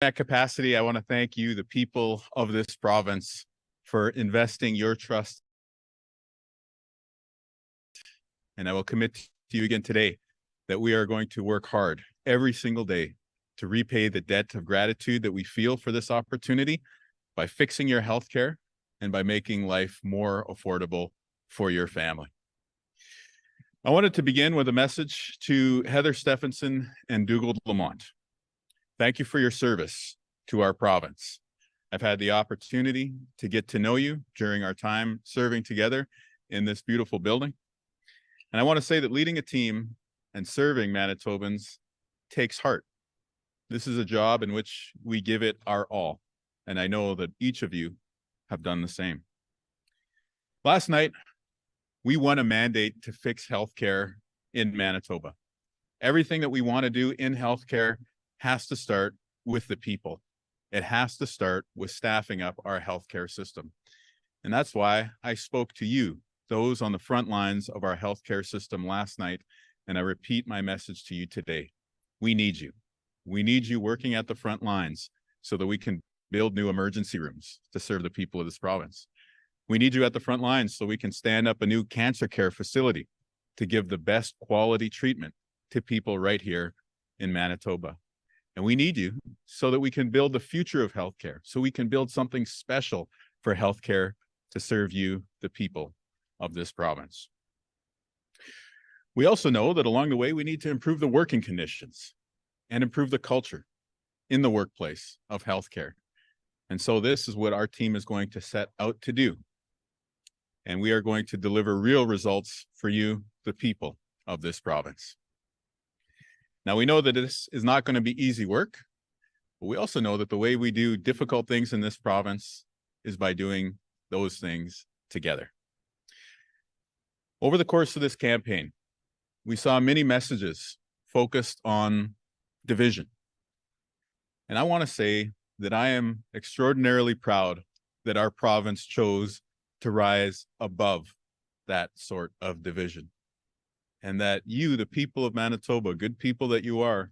that capacity, I want to thank you, the people of this province, for investing your trust. And I will commit to you again today that we are going to work hard every single day to repay the debt of gratitude that we feel for this opportunity by fixing your healthcare and by making life more affordable for your family. I wanted to begin with a message to Heather Stephenson and Dougald Lamont. Thank you for your service to our province. I've had the opportunity to get to know you during our time serving together in this beautiful building. And I want to say that leading a team and serving Manitobans takes heart. This is a job in which we give it our all. And I know that each of you have done the same. Last night, we won a mandate to fix healthcare in Manitoba. Everything that we want to do in healthcare has to start with the people. It has to start with staffing up our healthcare system. And that's why I spoke to you, those on the front lines of our healthcare system last night, and I repeat my message to you today. We need you. We need you working at the front lines so that we can build new emergency rooms to serve the people of this province. We need you at the front lines so we can stand up a new cancer care facility to give the best quality treatment to people right here in Manitoba. And we need you so that we can build the future of healthcare, so we can build something special for healthcare to serve you, the people of this province. We also know that along the way, we need to improve the working conditions and improve the culture in the workplace of healthcare. And so this is what our team is going to set out to do. And we are going to deliver real results for you, the people of this province. Now, we know that this is not going to be easy work, but we also know that the way we do difficult things in this province is by doing those things together. Over the course of this campaign, we saw many messages focused on division. And I want to say that I am extraordinarily proud that our province chose to rise above that sort of division. And that you, the people of Manitoba, good people that you are,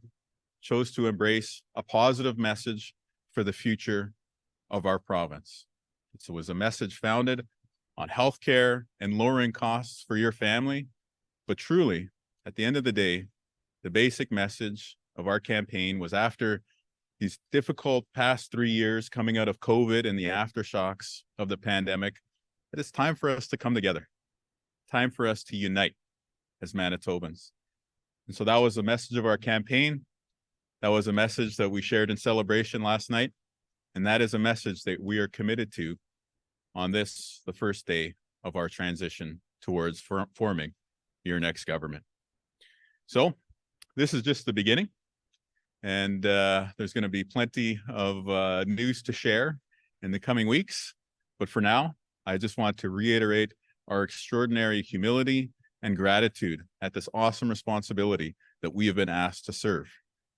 chose to embrace a positive message for the future of our province. It was a message founded on healthcare and lowering costs for your family. But truly, at the end of the day, the basic message of our campaign was, after these difficult past 3 years coming out of COVID and the aftershocks of the pandemic, it is time for us to come together, time for us to unite as Manitobans. And so that was the message of our campaign. That was a message that we shared in celebration last night. And that is a message that we are committed to on this, the first day of our transition towards forming your next government. So this is just the beginning. And there's going to be plenty of news to share in the coming weeks. But for now, I just want to reiterate our extraordinary humility and gratitude at this awesome responsibility that we have been asked to serve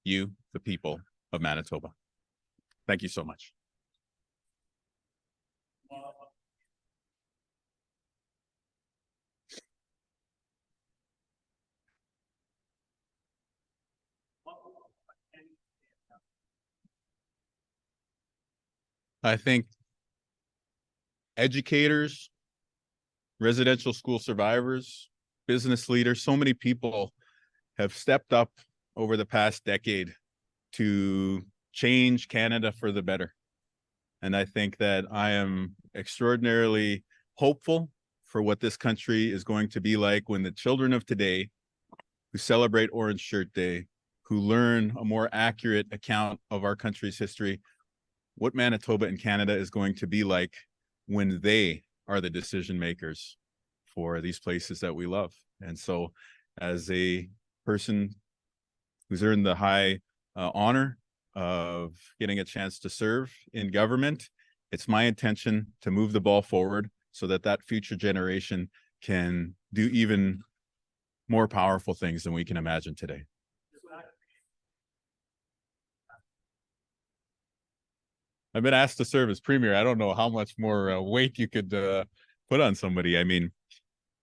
you, the people of Manitoba. Thank you so much. I think educators, residential school survivors, business leaders, so many people have stepped up over the past decade to change Canada for the better. And I think that I am extraordinarily hopeful for what this country is going to be like when the children of today, who celebrate Orange Shirt Day, who learn a more accurate account of our country's history, what Manitoba and Canada is going to be like when they are the decision makers for these places that we love. And so, as a person who's earned the high honor of getting a chance to serve in government, it's my intention to move the ball forward so that that future generation can do even more powerful things than we can imagine today. I've been asked to serve as premier. I don't know how much more weight you could put on somebody. I mean,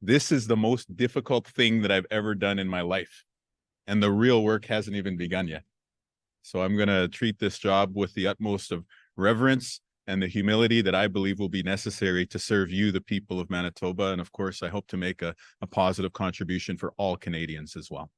this is the most difficult thing that I've ever done in my life, and the real work hasn't even begun yet. So I'm going to treat this job with the utmost of reverence and the humility that I believe will be necessary to serve you, the people of Manitoba. And of course, I hope to make a positive contribution for all Canadians as well.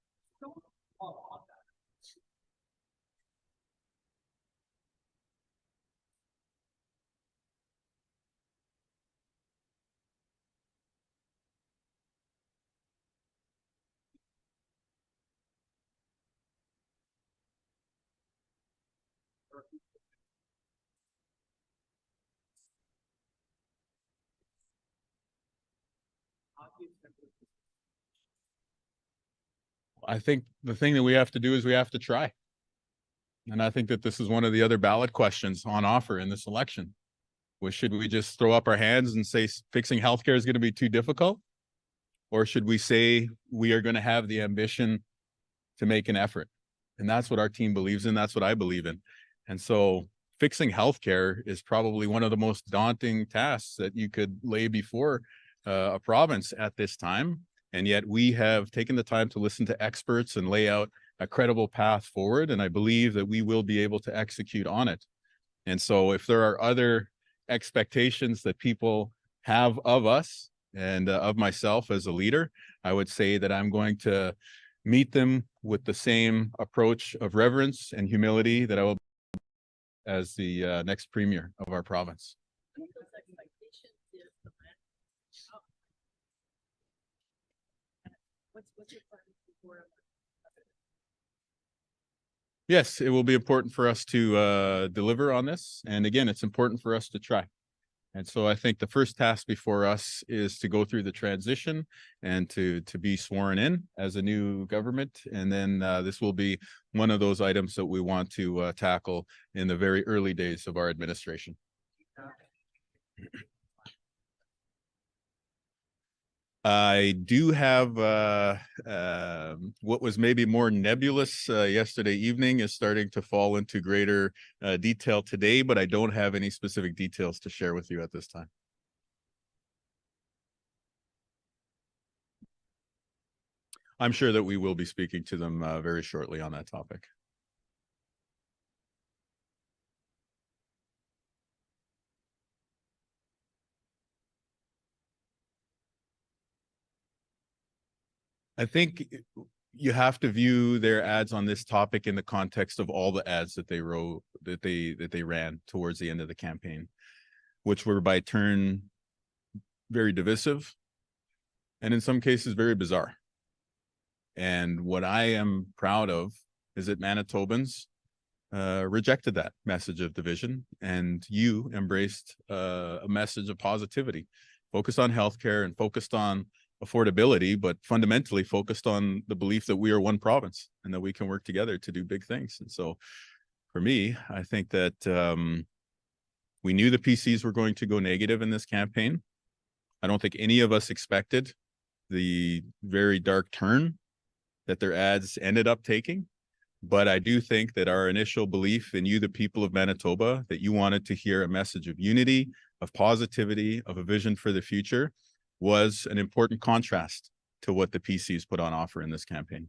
I think the thing that we have to do is we have to try. And I think that this is one of the other ballot questions on offer in this election. Should we just throw up our hands and say fixing healthcare is going to be too difficult? Or should we say we are going to have the ambition to make an effort? And that's what our team believes in. That's what I believe in. And so fixing healthcare is probably one of the most daunting tasks that you could lay before a province at this time. And yet we have taken the time to listen to experts and lay out a credible path forward. And I believe that we will be able to execute on it. And so if there are other expectations that people have of us and of myself as a leader, I would say that I'm going to meet them with the same approach of reverence and humility that I will as the next premier of our province. Yes, it will be important for us to deliver on this. And again, it's important for us to try. And so I think the first task before us is to go through the transition and to be sworn in as a new government. And then this will be one of those items that we want to tackle in the very early days of our administration. I do have what was maybe more nebulous yesterday evening is starting to fall into greater detail today, but I don't have any specific details to share with you at this time. I'm sure that we will be speaking to them very shortly on that topic. I think you have to view their ads on this topic in the context of all the ads that they wrote, that they ran towards the end of the campaign, which were by turn very divisive and in some cases very bizarre. And what I am proud of is that Manitobans rejected that message of division, and you embraced a message of positivity, focused on healthcare and focused on affordability, but fundamentally focused on the belief that we are one province and that we can work together to do big things. And so for me, I think that we knew the PCs were going to go negative in this campaign. I don't think any of us expected the very dark turn that their ads ended up taking. But I do think that our initial belief in you, the people of Manitoba, that you wanted to hear a message of unity, of positivity, of a vision for the future, was an important contrast to what the PCs put on offer in this campaign.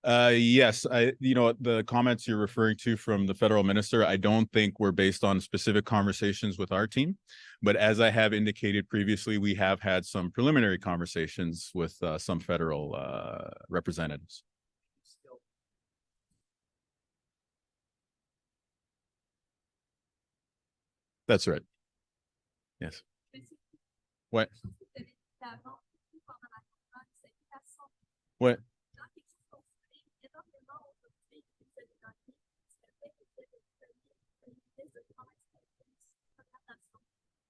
Yes, the comments you're referring to from the federal minister, I don't think were based on specific conversations with our team. But as I have indicated previously, we have had some preliminary conversations with some federal representatives. That's right. Yes. What? What?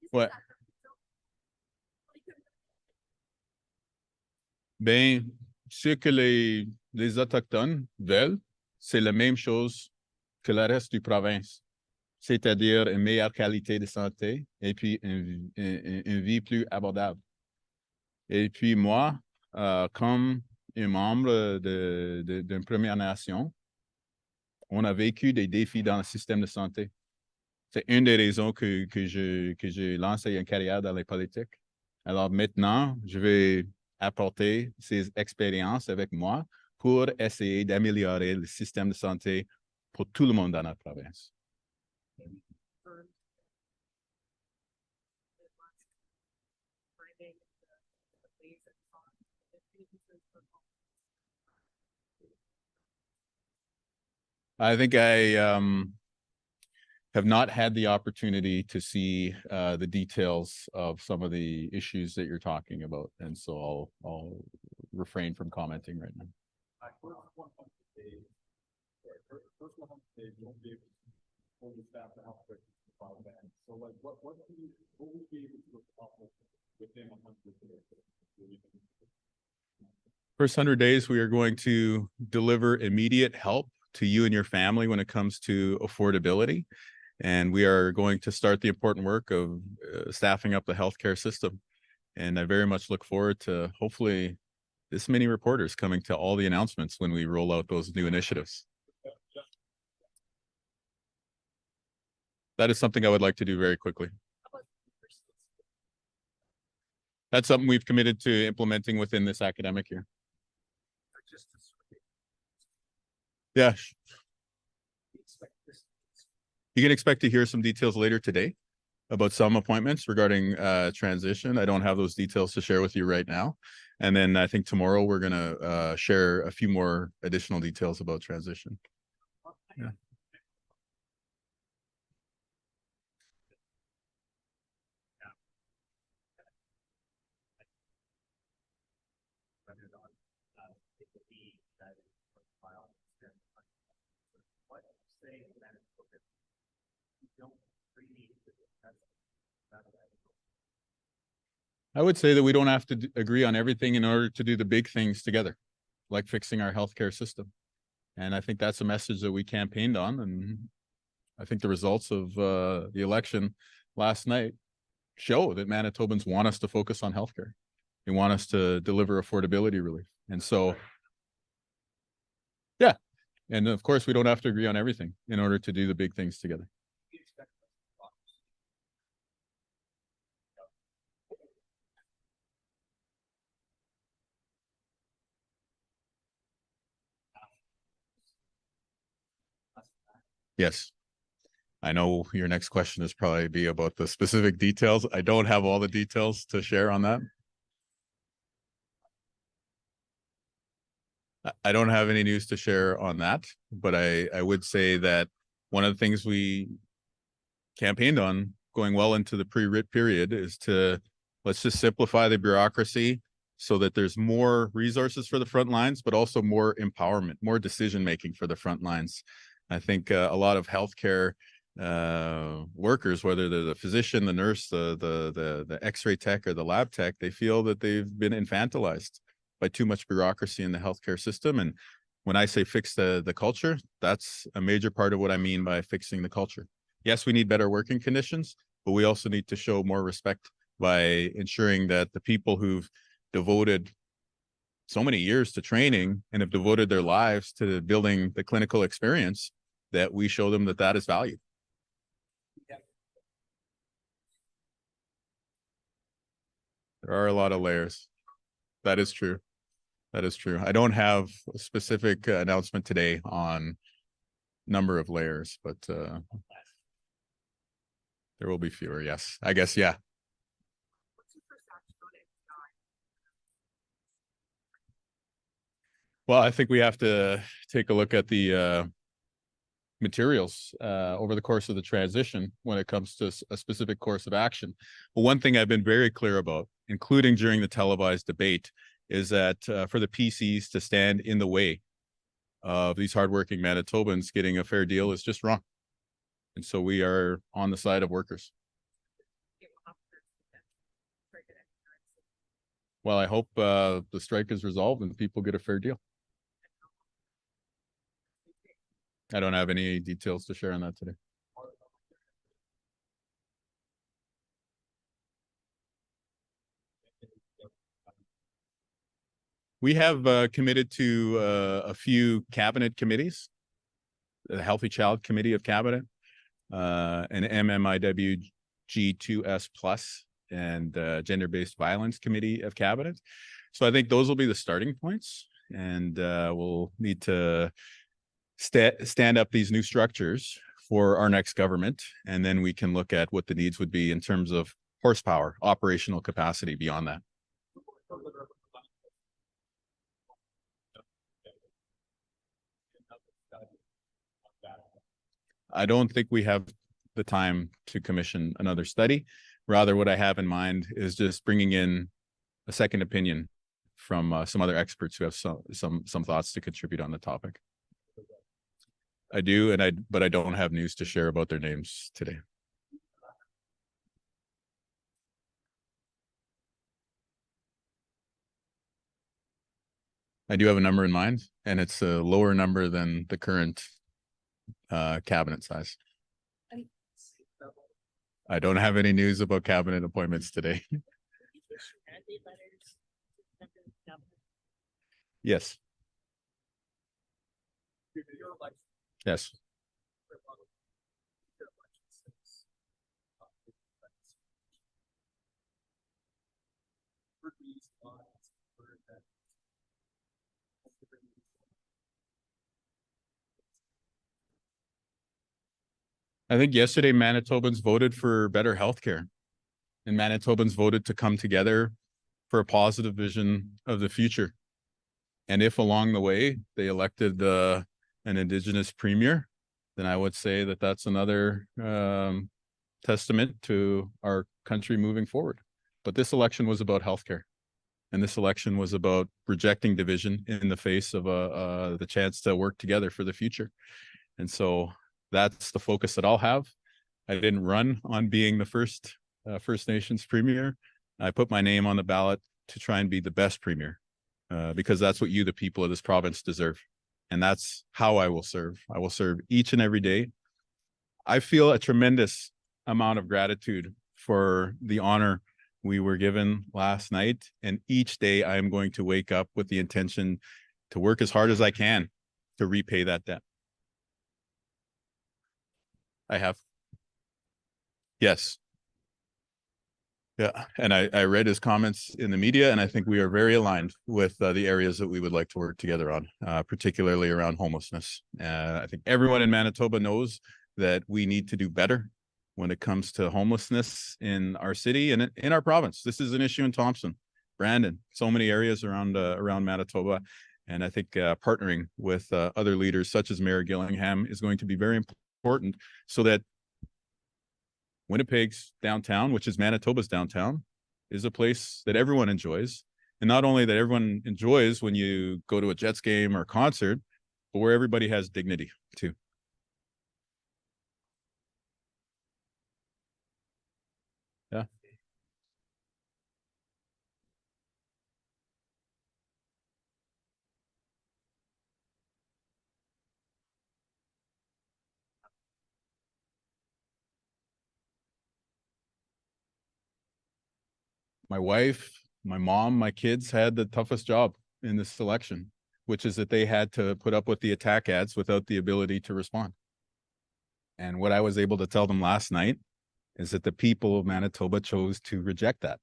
What? Ben, ce que les Autochtones veulent, c'est la même chose que le reste du province, c'est-à-dire une meilleure qualité de santé et puis une vie plus abordable. Et puis moi, comme un membre d'une Première Nation, on a vécu des défis dans le système de santé. C'est une des raisons que j'ai lancé une carrière dans les politiques. Alors maintenant, je vais apporter ces expériences avec moi pour essayer d'améliorer le système de santé pour tout le monde dans la province. I think I have not had the opportunity to see the details of some of the issues that you're talking about, and so I'll refrain from commenting right now. So, like, what would you be able to accomplish within 100 days? First 100 days, we are going to deliver immediate help to you and your family when it comes to affordability. And we are going to start the important work of staffing up the healthcare system. And I very much look forward to hopefully this many reporters coming to all the announcements when we roll out those new initiatives. That is something I would like to do very quickly. That's something we've committed to implementing within this academic year. Yeah. You can expect to hear some details later today about some appointments regarding transition. I don't have those details to share with you right now. And then I think tomorrow we're going to share a few more additional details about transition. Yeah. I would say that we don't have to agree on everything in order to do the big things together, like fixing our healthcare system. And I think that's a message that we campaigned on. And I think the results of the election last night show that Manitobans want us to focus on healthcare. They want us to deliver affordability relief. And so, yeah. And of course, we don't have to agree on everything in order to do the big things together. Yes. I know your next question is probably be about the specific details. I don't have all the details to share on that. I don't have any news to share on that, but I would say that one of the things we campaigned on going well into the pre-writ period is to let's just simplify the bureaucracy so that there's more resources for the front lines, but also more empowerment, more decision-making for the front lines. I think a lot of healthcare workers, whether they're the physician, the nurse, the x-ray tech or the lab tech, they feel that they've been infantilized by too much bureaucracy in the healthcare system. And when I say fix the culture, that's a major part of what I mean by fixing the culture. Yes, we need better working conditions, but we also need to show more respect by ensuring that the people who've devoted so many years to training and have devoted their lives to building the clinical experience, that we show them that that is valued. There are a lot of layers. That is true. That is true. I don't have a specific announcement today on number of layers, but there will be fewer. Yes, I guess. Yeah. Well, I think we have to take a look at the materials over the course of the transition when it comes to a specific course of action. But one thing I've been very clear about, including during the televised debate, is that for the PCs to stand in the way of these hardworking Manitobans getting a fair deal is just wrong. And so we are on the side of workers. Well, I hope the strike is resolved and people get a fair deal. I don't have any details to share on that today. We have committed to a few cabinet committees, the Healthy Child Committee of Cabinet, an MMIWG2S plus, and gender-based violence committee of cabinet. So I think those will be the starting points, and we'll need to stand up these new structures for our next government, and then we can look at what the needs would be in terms of horsepower, operational capacity beyond that. I don't think we have the time to commission another study. Rather, what I have in mind is just bringing in a second opinion from some other experts who have some thoughts to contribute on the topic. I do, but I don't have news to share about their names today. I do have a number in mind, and it's a lower number than the current cabinet size. I don't have any news about cabinet appointments today. Yes. Yes. I think yesterday Manitobans voted for better healthcare, and Manitobans voted to come together for a positive vision of the future. And if along the way they elected an Indigenous premier, then I would say that that's another testament to our country moving forward. But this election was about healthcare, and this election was about rejecting division in the face of the chance to work together for the future. And so that's the focus that I'll have. I didn't run on being the first First Nations premier. I put my name on the ballot to try and be the best premier, because that's what you, the people of this province, deserve. And that's how I will serve. I will serve each and every day. I feel a tremendous amount of gratitude for the honor we were given last night. And each day I am going to wake up with the intention to work as hard as I can to repay that debt. I have. Yes. Yeah. And I read his comments in the media, and I think we are very aligned with the areas that we would like to work together on, particularly around homelessness. I think everyone in Manitoba knows that we need to do better when it comes to homelessness in our city and in our province. This is an issue in Thompson, Brandon, so many areas around Manitoba. And I think partnering with other leaders such as Mayor Gillingham is going to be very important, so that Winnipeg's downtown, which is Manitoba's downtown, is a place that everyone enjoys. And not only that everyone enjoys when you go to a Jets game or concert, but where everybody has dignity too. Yeah. My wife, my mom, my kids had the toughest job in this election, which is that they had to put up with the attack ads without the ability to respond. And what I was able to tell them last night is that the people of Manitoba chose to reject that.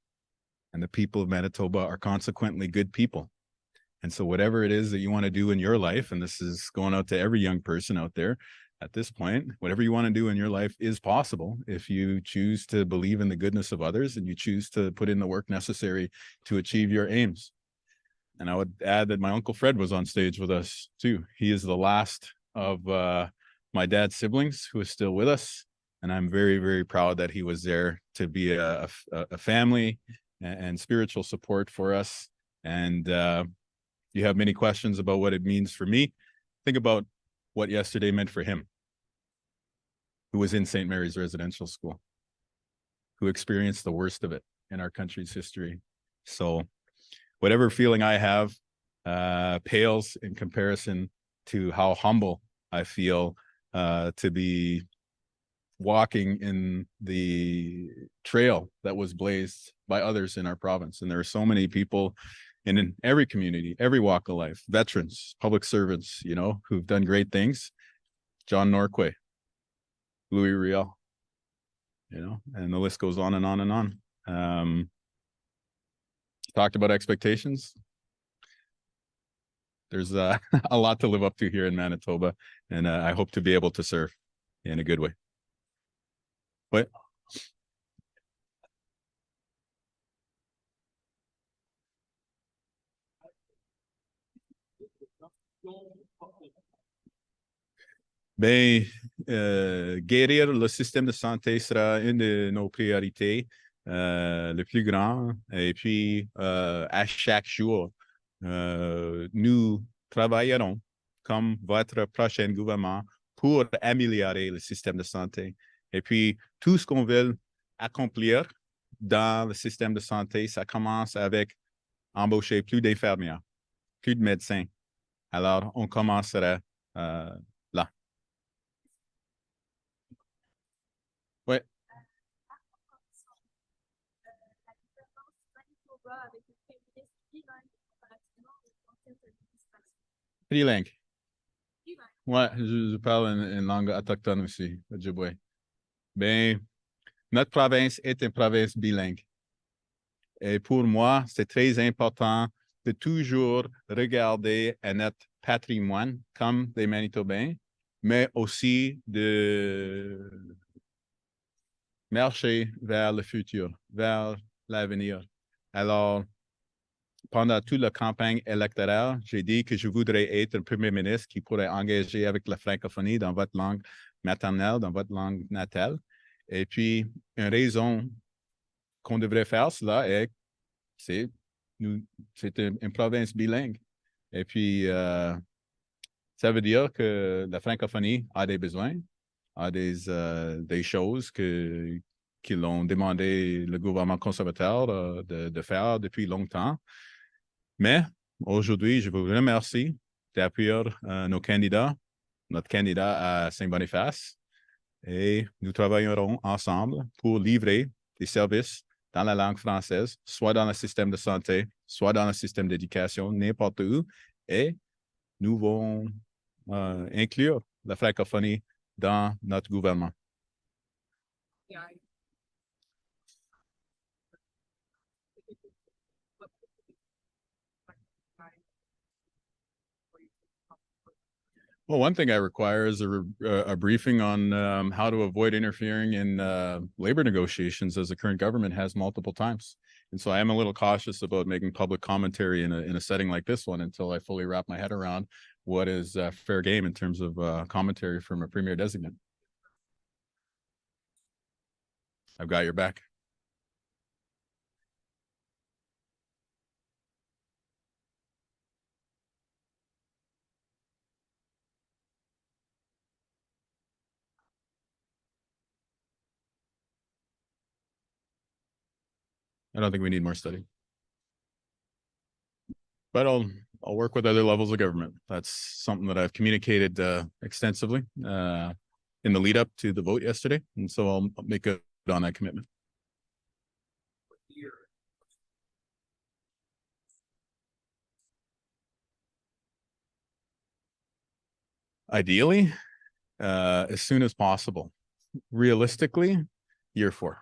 And the people of Manitoba are consequently good people. And so whatever it is that you want to do in your life, and this is going out to every young person out there at this point, whatever you want to do in your life is possible if you choose to believe in the goodness of others and you choose to put in the work necessary to achieve your aims. And I would add that my Uncle Fred was on stage with us too. He is the last of my dad's siblings who is still with us. And I'm very, very proud that he was there to be a family and spiritual support for us. And you have many questions about what it means for me. Think about what yesterday meant for him, who was in St. Mary's Residential School, who experienced the worst of it in our country's history. So whatever feeling I have pales in comparison to how humble I feel to be walking in the trail that was blazed by others in our province. And there are so many people in every community, every walk of life, veterans, public servants, who've done great things. John Norquay, Louis Riel, and the list goes on and on and on. Talked about expectations. There's a lot to live up to here in Manitoba, and I hope to be able to serve in a good way. But guérir le système de santé sera une de nos priorités, le plus grand. Et puis, à chaque jour, nous travaillerons comme votre prochain gouvernement pour améliorer le système de santé. Et puis, tout ce qu'on veut accomplir dans le système de santé, ça commence avec embaucher plus d'infirmières, plus de médecins. Alors, on commencera là. Oui. Trilingue. Ouais, je parle une langue autochtone aussi, le Ojibwe. Ben, notre province est une province bilingue. Et pour moi, c'est très important de toujours regarder à notre patrimoine comme des Manitobains, mais aussi de marcher vers le futur, vers l'avenir. Alors, pendant toute la campagne électorale, j'ai dit que je voudrais être un premier ministre qui pourrait engager avec la francophonie dans votre langue maternelle, dans votre langue natale. Et puis, une raison qu'on devrait faire cela est c'est une province bilingue. Et puis, ça veut dire que la francophonie a des besoins, a des choses qu'ils ont demandé le gouvernement conservateur de faire depuis longtemps. Mais aujourd'hui, je vous remercie d'appuyer nos candidats, notre candidat à Saint-Boniface, et nous travaillerons ensemble pour livrer des services dans la langue française, soit dans le système de santé, soit dans le système d'éducation, n'importe où, et nous allons inclure la francophonie dans notre gouvernement. Well, one thing I require is a briefing on how to avoid interfering in labor negotiations, as the current government has multiple times. And so I am a little cautious about making public commentary in a setting like this one until I fully wrap my head around what is fair game in terms of commentary from a premier designate. I've got your back. I don't think we need more study. But I'll work with other levels of government. That's something that I've communicated extensively in the lead up to the vote yesterday. And so I'll make good on that commitment. Ideally, as soon as possible. Realistically, year 4.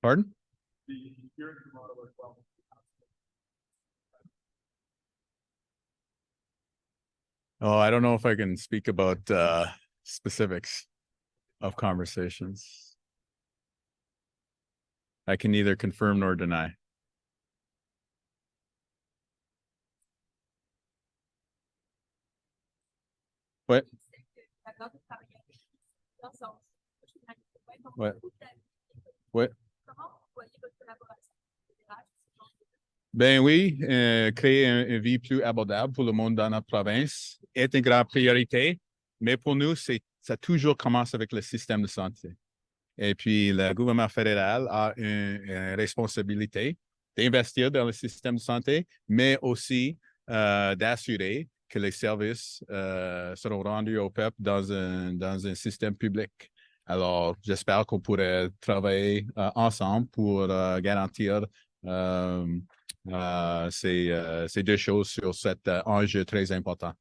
Pardon? Oh, I don't know if I can speak about specifics of conversations. I can neither confirm nor deny. What? What? What? Ben oui, créer une vie plus abordable pour le monde dans notre province est une grande priorité, mais pour nous, ça toujours commence avec le système de santé. Et puis, le gouvernement fédéral a une responsabilité d'investir dans le système de santé, mais aussi d'assurer que les services seront rendus au peuple dans un système public. Alors, j'espère qu'on pourrait travailler ensemble pour garantir ces deux choses sur cet enjeu très important.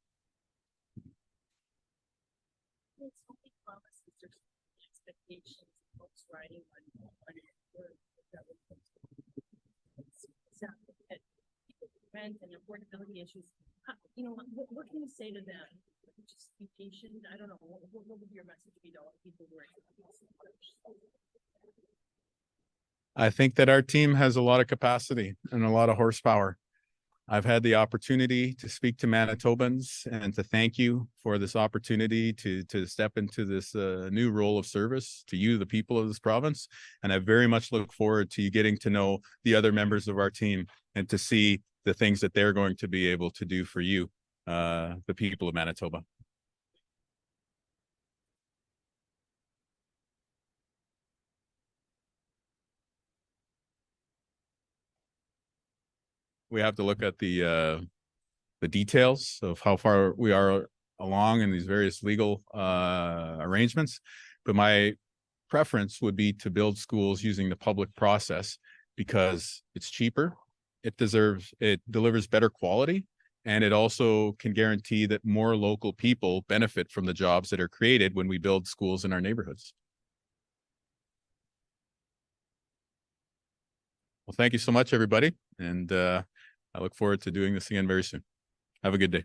Rent and affordability issues. You know, what can you say to them? Just be patient. I don't know. What would your message be to all the people worrying about this? I think that our team has a lot of capacity and a lot of horsepower. I've had the opportunity to speak to Manitobans and to thank you for this opportunity to step into this new role of service to you, the people of this province. And I very much look forward to you getting to know the other members of our team and to see the things that they're going to be able to do for you, the people of Manitoba. We have to look at the details of how far we are along in these various legal arrangements. But my preference would be to build schools using the public process because it's cheaper, it delivers better quality, and it also can guarantee that more local people benefit from the jobs that are created when we build schools in our neighborhoods. Well, thank you so much, everybody. And I look forward to doing this again very soon. Have a good day.